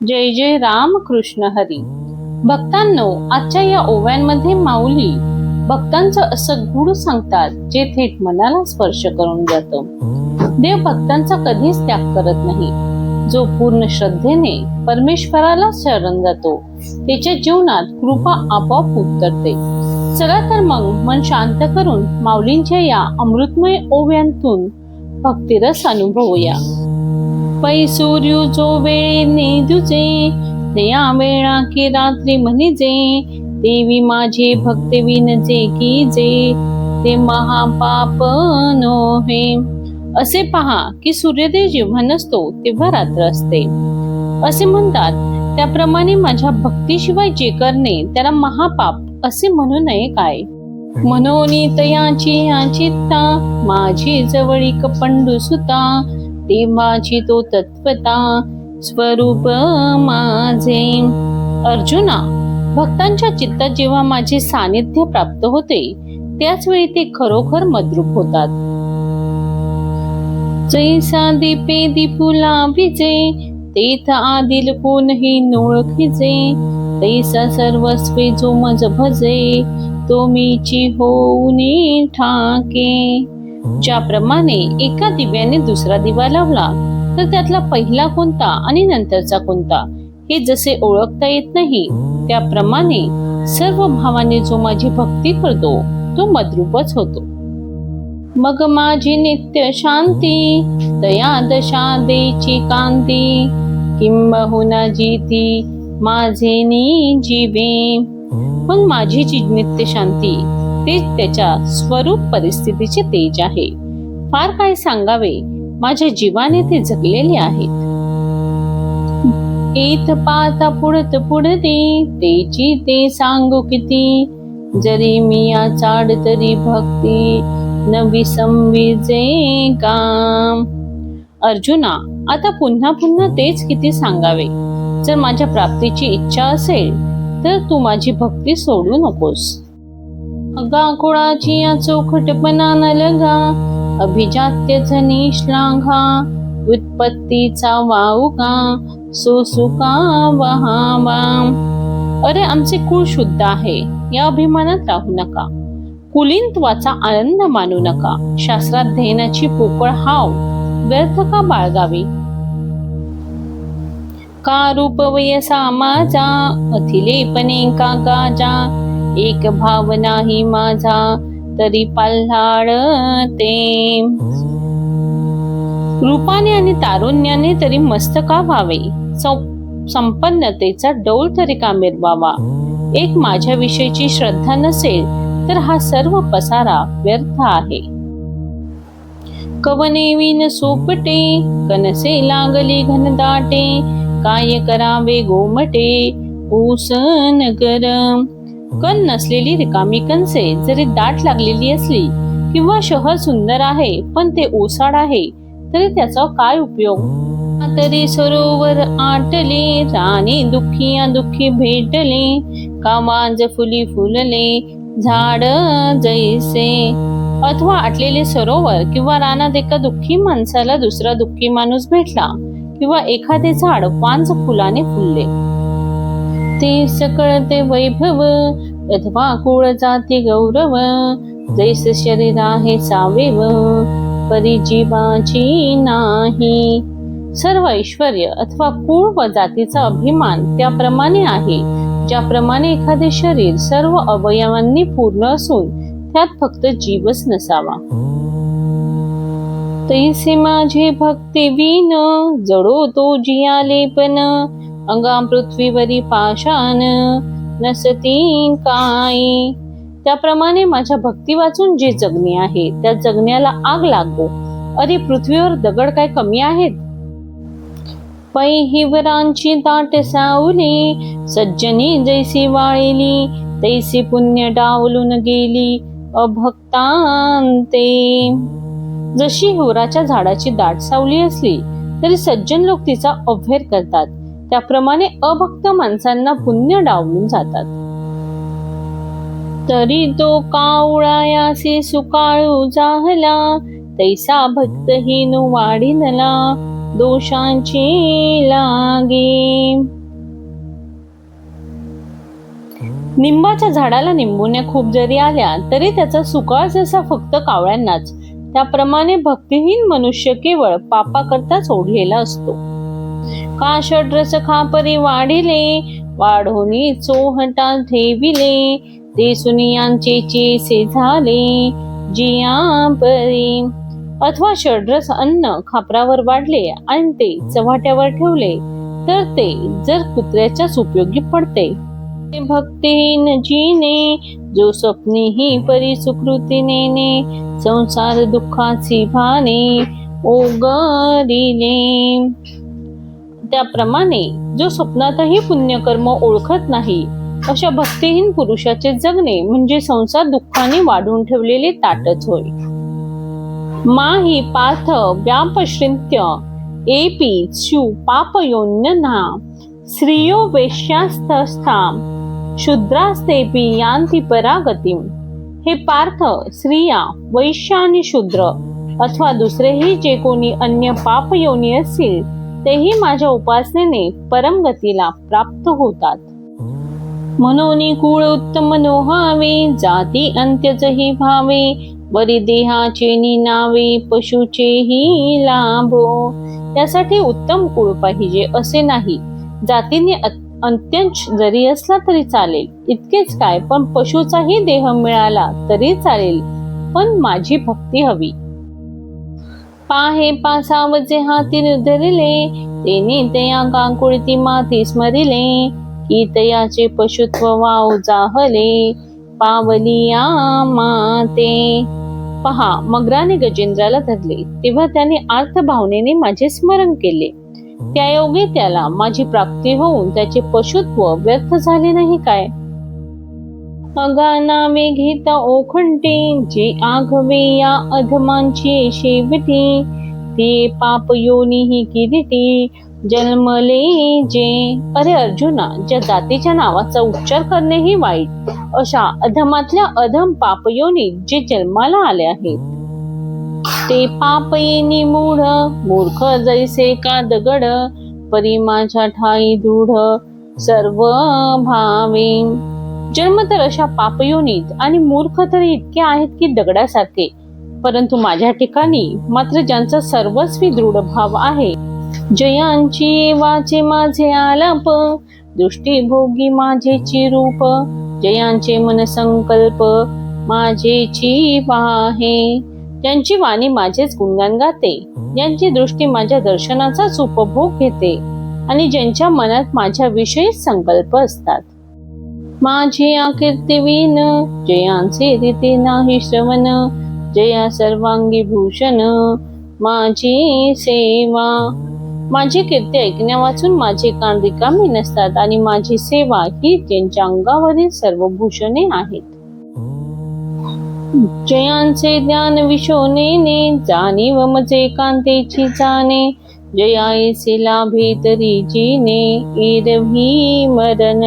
जय जय राम कृष्ण हरी. भक्तांनो, आजच्या या ओव्यांमध्ये माऊली भक्तांचं असं गूढ सांगतात जे थेट मनाला स्पर्श करून जातं. देव भक्तांचा कधीच त्याग करत नाही. जो पूर्ण श्रद्धेने परमेश्वराला शरण जातो त्याच्या जीवनात कृपा आपोआप उतरते. चला तर मग मन शांत करून माऊलींच्या या अमृतमय ओव्यांतून भक्तिरस अनुभवूया. पै सूर्यू जो वेळेने दुजे, त्या वेळा की रात्री म्हणिजे, देवी माझे भक्त विनजे की जे, ते महापाप नोहे. असे पहा की सूर्योदय जेव्हा नसतो तेव्हा रात्र असते असे म्हणतात. त्याप्रमाणे माझ्या भक्तीशिवाय जे करणे त्याला महापाप असे म्हणू नये काय. मनोनी तयाची चित्ता, माझी जवळीक पंडू सुता, तेव्हाची तो तत्वता स्वरूप माझे. अर्जुना, भक्तांच्या चित्तात जेव्हा माझे सानिध्य प्राप्त होते त्याच वेळी ते खरोखर मद्रूप होतात. जैसा दीपे दीपुला विजे, तेथ आदिल कोणही नोळखिजे, तैसा सर्वस्वे जो मज भजे, तो मीची होऊनी ठाके. ज्याप्रमाणे एका दिव्याने दुसरा दिवा लावला तर त्यातला पहिला कोणता आणि नंतरचा कोणता हे जसे ओळखता येत नाही, त्याप्रमाणे सर्व भावाने जो माझी भक्ती करतो तो मद्रूपच होतो. मग माझी नित्य शांती, दया दशा देची कांती, किंबहुना जीती माझे नी जीवे. पण माझी जी नित्य शांती तेच त्याच्या स्वरूप परिस्थितीचे तेज आहे. फार काय सांगावे, माझ्या जीवाने ते जगलेले आहेत. एथ पाता पुढत पुढती, तेची ते सांगू किती, जरी मी या चाड तरी भक्ती न विसंविजे काम. अर्जुना, आता पुन्हा पुन्हा तेच किती सांगावे. जर माझ्या प्राप्तीची इच्छा असेल तर तू माझी भक्ती सोडू नकोस. अगा कुळाची या चोखटपणा न लगा, अभिजात्य जनी श्लाघा, उत्पत्तीचा वाऊका सुसुका वहावा. अरे आमचे कुळ शुद्ध आहे या अभिमानात राहू नका. कुलीनत्वाचा आनंद मानू नका. शास्त्राध्ययनाची पोकळ हाव व्यर्थ का बाळगावी. का रूप वयसा माझा, अथिलेपणे का गाजा, एक भाव नाही माझा तरी पल्हाळते. रूपाने आणि तारुण्याने तरी मस्त का व्हावे, संपन्नतेचा डौल तरी का मिरवावा. एक माझ्याविषयीची श्रद्धा नसेल तर हा सर्व पसारा व्यर्थ आहे. कवने विन सोपटे, कनसे लागले घनदाटे, काय करावे गोमटे ऊसन गरम. कण नसलेली रिकामी कणसे जरी दाट लागलेली असली किंवा शहर सुंदर आहे पण ते ओसाड आहे तरी त्याचा काय उपयोग. तरी सरोवर आटले, राणी दुःखी दुःखी भेटले, कामांज फुली फुलले झाड जैसे. अथवा आटलेले सरोवर किंवा रानात एका दुःखी माणसाला दुसरा दुःखी माणूस भेटला किंवा एखादे झाड पांज फुलाने फुलले, ते सकळते वैभव अथवा कुळ जाती गौरव, जैस शरीर आहे सावेव परिजीवाची नाही. सर्व ऐश्वर्य अथवा कुळ व जातीचा अभिमान त्याप्रमाणे आहे ज्याप्रमाणे एखादे शरीर सर्व अवयवांनी पूर्ण असून त्यात फक्त जीवच नसावा. तैसे माझे भक्ती विन, जडो तो जिया लेपन, अंगा पृथ्वीवरी पाषाण नसती काही. त्याप्रमाणे माझ्या भक्ती वाचून जे जगणे आहे त्या जगण्याला आग लागो. अरे पृथ्वीवर दगड काय कमी आहेत. पै हिवरांची दाट सावली, सज्जनी जैसी वाळेली, तैसी पुण्य डावलून गेली अभक्तांते. जशी हिवराच्या झाडाची दाट सावली असली तरी सज्जन लोक तिचा अव्हेर करतात, त्याप्रमाणे अभक्त माणसांना पुण्य डावलून जातात. तरी तो कावळायासी सुकाळू जाहला, तैसा भक्तहीन वाढिनला, दोषांची लागे. निंबाच्या झाडाला निंबुण्या खूप जरी आल्या तरी त्याचा सुकाळ जसा फक्त कावळ्यांनाच, त्याप्रमाणे भक्तिहीन मनुष्य केवळ पापाकरताच ओढलेला असतो. का षड्रस खापरी वाढिले, वाढोनी चोहटा ठेविले, ते सुनियांचे चेसे झाले जिया परी. अथवा षड्रस अन्न खापरावर वाढले आणि ते चव्हाट्यावर ठेवले तर ते जर कुत्र्याच्याच उपयोगी पडते. भक्तीहीन जीने, जो स्वप्नी ही परी सुकृती नेने, संसार दुःखाची भाने ओगरिले. त्याप्रमाणे जो स्वप्नातही पुण्यकर्म ओळखत नाही अशा भक्तिहीन पुरुषाचे जगणे म्हणजे संसार दुःखाने वाढून ठेवलेले ताटच होय. माही पार्थ व्यापश्रित्य एपी स्यु पापयोन्यना, स्त्रियो वेश्यास्तस्था शूद्रास्तेपि यान्ति परागतिम. हे पार्थ, स्त्रिया, वैश्य आणि शूद्र अथवा दुसरेही जे कोणी अन्य पापयोनी असतील तेही माझ्या उपासनेने परमगतीला प्राप्त होतात. मनोनी कुळ उत्तम नोहावे, जाती अंत्यचही भावे, बरी देहाचे निनावे, पशुचेही लाभो. त्यासाठी उत्तम कुळ पाहिजे असे नाही, जातीने अंत्यंश जरी असला तरी चालेल, इतकेच काय पण पशुचाही देह मिळाला तरी चालेल, पण माझी भक्ती हवी. पाहे पासावचे हाती धरिले, तेने तया काकुळती माती स्मरिले, की तयाचे पशुत्व वाव जाहले, पावलिया माते. पहा, मगराने गजेंद्राला धरले तेव्हा त्याने अर्थ भावनेने माझे स्मरण केले, त्यायोगे त्याला माझी प्राप्ती होऊन त्याचे पशुत्व व्यर्थ झाले नाही काय. अगानावे घेता ओखंटे, जे आघवे या अधमांची शेवटी, ते पाप योनी किरीटी जन्मले जे. अरे अर्जुना, ज्या जातीच्या नावाचा उच्चार करणेही वाईट अशा अधमातल्या अधम पापयोनी जे जन्माला आले आहेत, ते पापयेनी मूढ मूर्ख जैसे का दगड, परी माझ्या ठाई दृढ सर्व भावे. जन्म तर अशा पापयोनीत आणि मूर्ख तरी इतके आहेत की दगडासारखे, परंतु माझ्या ठिकाणी मात्र ज्यांचा सर्वस्वी दृढ भाव आहे, जयांची वाचे माझे आलाप, दृष्टी माझेची रूप, जयांचे मन संकल्प माझेची वाहे. ज्यांची वाणी माझेच गुणगान गाते, ज्यांची दृष्टी माझ्या दर्शनाचाच उपभोग घेते आणि ज्यांच्या मनात माझ्या विषयीच संकल्प असतात. माझे कीर्तिवीन, जयांचे रीते नाही श्रवण, जया सर्वांगी भूषण माझी सेवा. माझी कीर्ती ऐकण्या वाचून माझे कान रिकामी नसतात आणि माझी सेवा ही त्यांच्या अंगावरील सर्व भूषणे आहेत. जयांचे ज्ञान विशोनेने, जाणीव मजे कांतेची जाणे, जयायसे लाभे तरी जीने, एरवी मरण.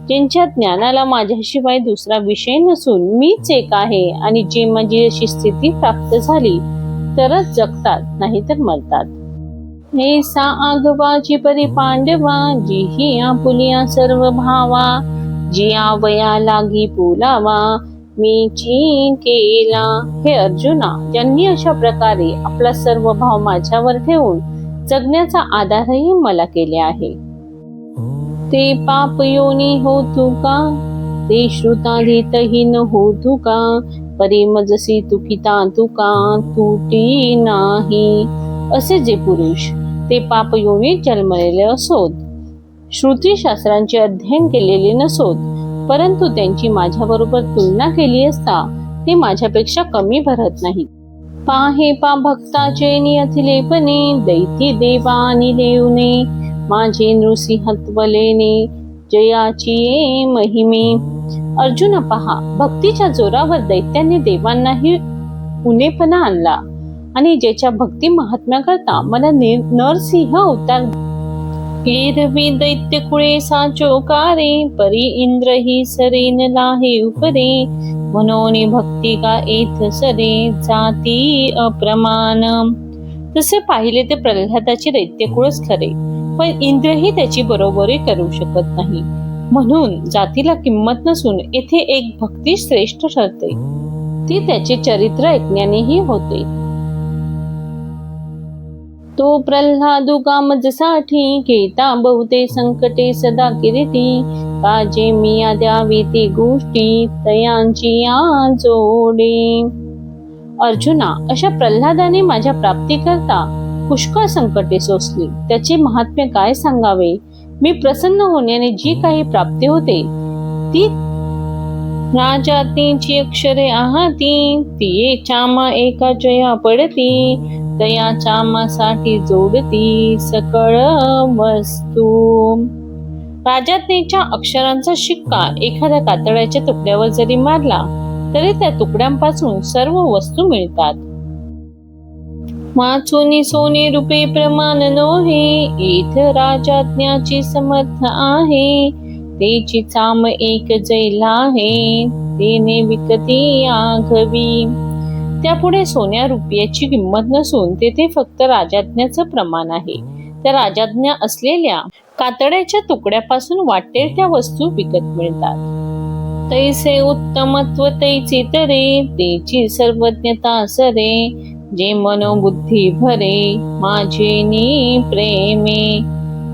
ज्यांच्या ज्ञानाला माझ्याशिवाय दुसरा विषय नसून मीच एक आहे आणि जे माझी अशी स्थिती प्राप्त झाली तरच जगतात, नाही तर मरतात. हे सा आगवाची परी पांडवा, जी ही आपुलिया सर्व भावा, जी आवया लागी पुलावा मी ची केला. हे अर्जुना, ज्यांनी अशा प्रकारे आपला सर्व भाव माझ्यावर ठेवून जगण्याचा आधारही मला केले आहे, ते पाप योनी होतु का, ते श्रुताधीतहीन होतु का, परी मजसी तुकिता तुका तुटी नाही. असे जे पुरुष ते पाप योनीत जन्मलेले असोत, श्रुतीशास्त्रांचे अध्ययन केलेले नसोत, परंतु त्यांची माझ्याबरोबर तुलना केली असता ते माझ्यापेक्षा कमी भरत नाही. पाहे पा भक्ताचे नियथिलेपणे, दैती देवानी लेवने, माझे नृसिंहत्वलेने जयाची महिमे. अर्जुन पहा, भक्तीच्या जोरावर दैत्याने देवांनाही उनेपणा आणला आणि ज्याच्या भक्ती महात्म्या करता मला नरसिंह अवतार. एरवी दैत्य कुळे साचोकारे, परी इंद्र ही सरेन लाहे उपरे, म्हणून भक्ती का एथ सरे जाती अप्रमाण. तसे पाहिले ते प्रल्हादाचे दैत्यकुळच खरे, पण इंद्रही त्याची बरोबरी करू शकत नाही. म्हणून जातीला किंमत नसून येथे एक भक्ती श्रेष्ठ ठरते, ती त्याचे चरित्र ऐकण्यानेही होते. तो प्रल्हादु कामजसाठी घेता बहुते संकटे सदा किरीटी, काजे मिया द्यावी ती गोष्टी तयांची या जोडे. अर्जुना, अशा प्रल्हादाने माझ्या प्राप्तीकरता पुष्कळ संकटे सोसली. त्याचे महात्म्य काय सांगावे. मी प्रसन्न होण्याने जी काही प्राप्ती होते ती राजातीची अक्षरे आहाती, ती चामा एका जया पडती, तया चामासाठी जोडती सकळ वस्तू. राजाज्ञेच्या अक्षरांचा शिक्का एखाद्या कातळाच्या तुकड्यावर जरी मारला तरी त्या तुकड्यांपासून सर्व वस्तू मिळतात. वाचुनी सोने रुपे प्रमाण नोहे, इथ राजाज्ञाची समर्थ आहे, तेची चाम एक जैला आहे, तेने विकती आघवी. त्यापुढे सोन्या रुपयाची किंमत नसून तेथे फक्त राजाज्ञाचं प्रमाण आहे. त्या राजाज्ञा असलेल्या कातड्याच्या तुकड्यापासून वाटेल त्या वस्तू विकत मिळतात. तैसे उत्तमत्व तैची तरे, तेची सर्वज्ञता सरे, जे मनोबुद्धी भरे माझे नी प्रेमे.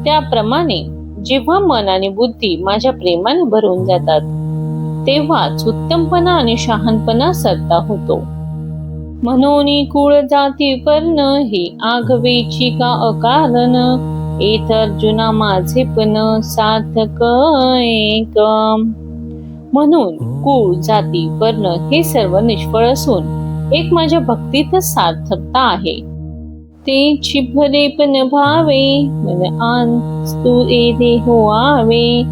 त्याप्रमाणे जेव्हा मन आणि बुद्धी माझ्या प्रेमाने भरून जातात तेव्हाच उत्तमपणा आणि शहाणपणा सरता होतो. म्हणून कुळ जाती वर्ण हे आघवेची का अकारण, येथ अर्जुना माझे पण सार्थक एक. म्हणून कुळ जाती वर्ण हे सर्व निष्फळ असून एक माझ्या भक्तीतच सार्थकता आहे. तेची भरे पण भावे मन आंस्तु येथे होआवे,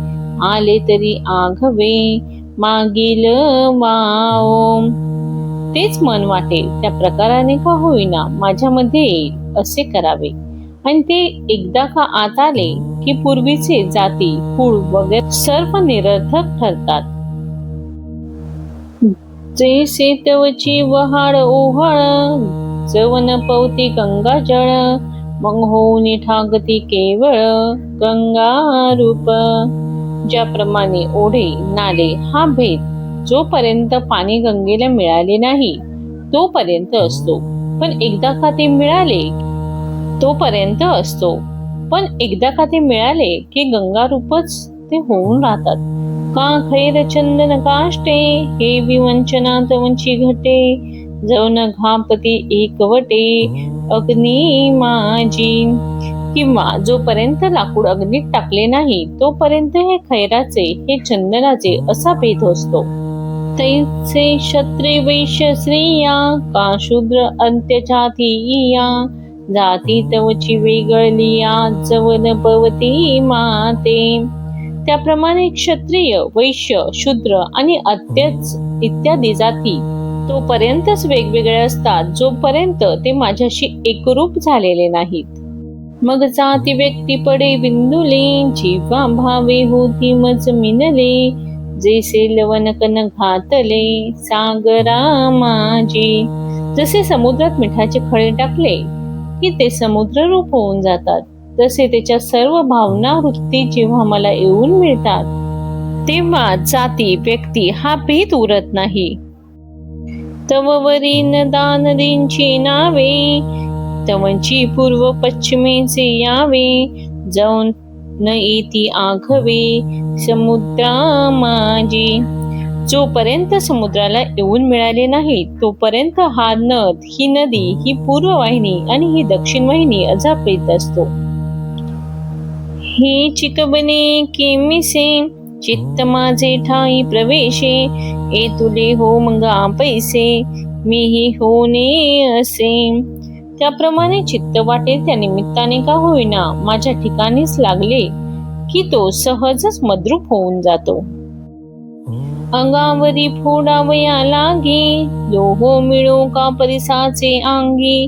आले तरी आघवे मागील वाओ. तेच मन वाटेल त्या प्रकाराने का होईना माझ्यामध्ये येईल असे करावे, आणि ते एकदा का आत आले की पूर्वीचे जाती कुळ वगैरे सर्व निरर्थक ठरतात. जैसे तवची वहाड ओहाळ, जवन पवती गंगा जळ, मग होऊन ठाकती केवळ गंगा रूप. ज्याप्रमाणे ओढे नाले हा भेद जोपर्यंत पाणी गंगेला मिळाले नाही तोपर्यंत असतो, पण एकदा का ते मिळाले तोपर्यंत असतो, पण एकदा का ते मिळाले की गंगा रूपच ते होऊन राहतात. का खैर चंदन काष्टे, हे विवंचना तवंची घटे, जवन घापती एकवटे अग्नी माझी. किंवा जोपर्यंत लाकूड अग्नीत टाकले नाही तोपर्यंत हे खैराचे हे चंदनाचे असा भेद असतो. तैसे क्षत्रिय वैश्य स्त्रिया, का शूद्र अंत्यजातीया, जाती तवची वेगळलिया जवन पवती माते. त्याप्रमाणे क्षत्रिय वैश्य शूद्र आणि अत्यच इत्यादी जाती तोपर्यंतच वेगवेगळे असतात जोपर्यंत ते माझ्याशी एकरूप झालेले नाहीत. मग जाती व्यक्ती पडे बिंदुले, जीवा भावे होती मज मिनले, जैसे लवण कन घातले सागरा माझी. जसे समुद्रात मिठाचे खडे टाकले की ते समुद्र रूप होऊन जातात, तसे त्याच्या सर्व भावना वृत्ती जेव्हा मला येऊन मिळतात तेव्हा जाती व्यक्ती हा भेद उरत नाही. तव वरीन दानदींची नावे, तवंची पूर्व पश्चिमेचे यावे, जाऊन न येती आघवे समुद्रा माझी. जोपर्यंत समुद्राला येऊन मिळाले नाही तोपर्यंत हा नद ही नदी ही पूर्व वाहिनी आणि ही दक्षिण वाहिनी अजापेत असतो. हे चिकबने केमिसे, चित्त माझे ठाई प्रवेशे, ए तुले हो मंगा पैसे, मीही होणे असे. त्याप्रमाणे चित्त वाटेल त्या निमित्ताने का होईना माझ्या ठिकाणीच लागले की तो सहजच मद्रूप होऊन जातो. अंगावरी फोडावया लागे, लोहो मिळो का परिसाचे अंगी,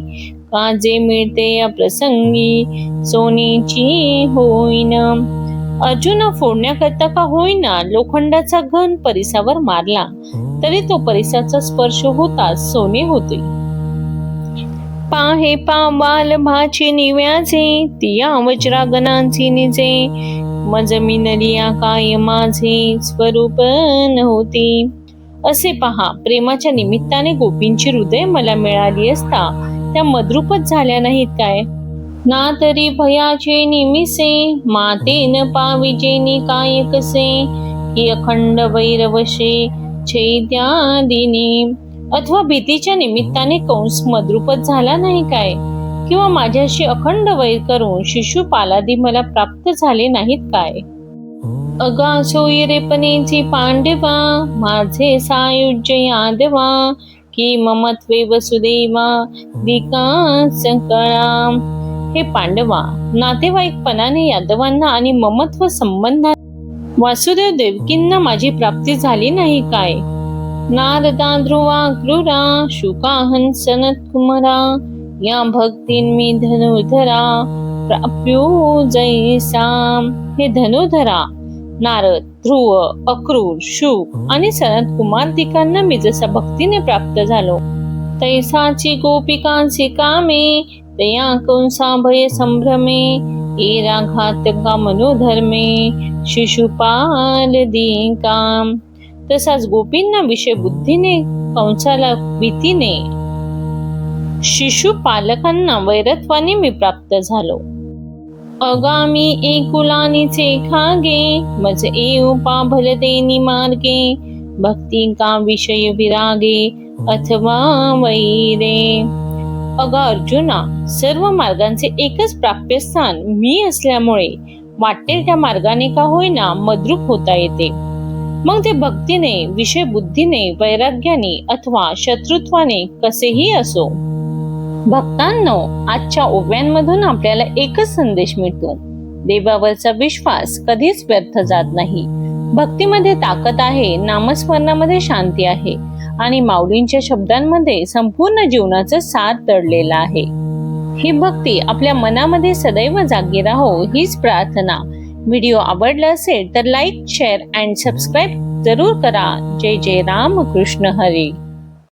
काजे मिळते या प्रसंगी सोनेची होईन. अर्जुन फोडण्याकरता का होईना लोखंडाचा घन परिसावर मारला तरी तो परिसाचा स्पर्श होताच सोने होते. पाहे पावाल भाची निव्याचे, तिया वज्रागणांची निजे, मज मिनलिया काय माझे स्वरूप नव्हती. असे पहा, प्रेमाच्या निमित्ताने गोपींची हृदय मला मिळाली असता त्या मद्रूपच झाल्या नाहीत काय? ना तरी भयाचे निमिसे, मातेन पाविजेनी काय कसे, की अखंड वैरवशे छेद्यादिनी. अथवा भीतीच्या निमित्ताने कंस मद्रूपच झाला नाही काय? किंवा माझ्याशी अखंड वैर करून शिशुपालादी मला प्राप्त झाले नाहीत काय? अगा सोयरेपणेची पांडवा, माझे सायुज्य यादवा, की ममत्वे वसुदेवा दिका सकळा. हे पांडवा, नातेवाईकपणाने यादवांना आणि ममत्व संबंधात वासुदेव देवकींना माझी प्राप्ती झाली नाही काय? नारदा ध्रुवा क्रूरा, शुका हंस सनत कुमारा, या भक्तीन मी धनुधरा प्राप्यो जैसा. हे धनुधरा, नारद, ध्रुव, अक्रूर, शुक आणि सनत कुमारदिकांना मी जसा भक्तीने प्राप्त झालो, तैसाची गोपिकांची कामे, तया कंसा भय संभ्रमे, एरा घातका मनोधर्मे शिशुपाल दिकाम. तसाच गोपींना विषय बुद्धीने, कंसाला भीतीने, शिशुपालकांना वैरत्वाने मी प्राप्त झालो. अगामी एकुलानीचे खागे, मज येऊ पाभलतेनी मार्गे, भक्ती का विषय विरागे अथवा वैरे. अगा अर्जुना, सर्व मार्गांचे एकच प्राप्यस्थान मी असल्यामुळे वाटेल त्या मार्गाने का होईना मद्रूप होता येते. मग ते भक्तीने, विषय बुद्धीने, वैराग्याने अथवा शत्रुत्वाने कसेही असो. भक्तांनो, आजच्या ओव्यांमधून आपल्याला एकच संदेश मिळतो: देवावरचा विश्वास कधीच व्यर्थ जात नाही. भक्तीमध्ये ताकद आहे, नामस्मरणामध्ये शांती आहे आणि माऊलींच्या शब्दांमध्ये संपूर्ण जीवनाचं सार दडलेला आहे. ही भक्ती आपल्या मनामध्ये सदैव जागी राहो, हीच प्रार्थना. व्हिडिओ आवडला असेल तर लाईक, शेअर अँड सबस्क्राईब जरूर करा. जय जय राम कृष्ण हरी.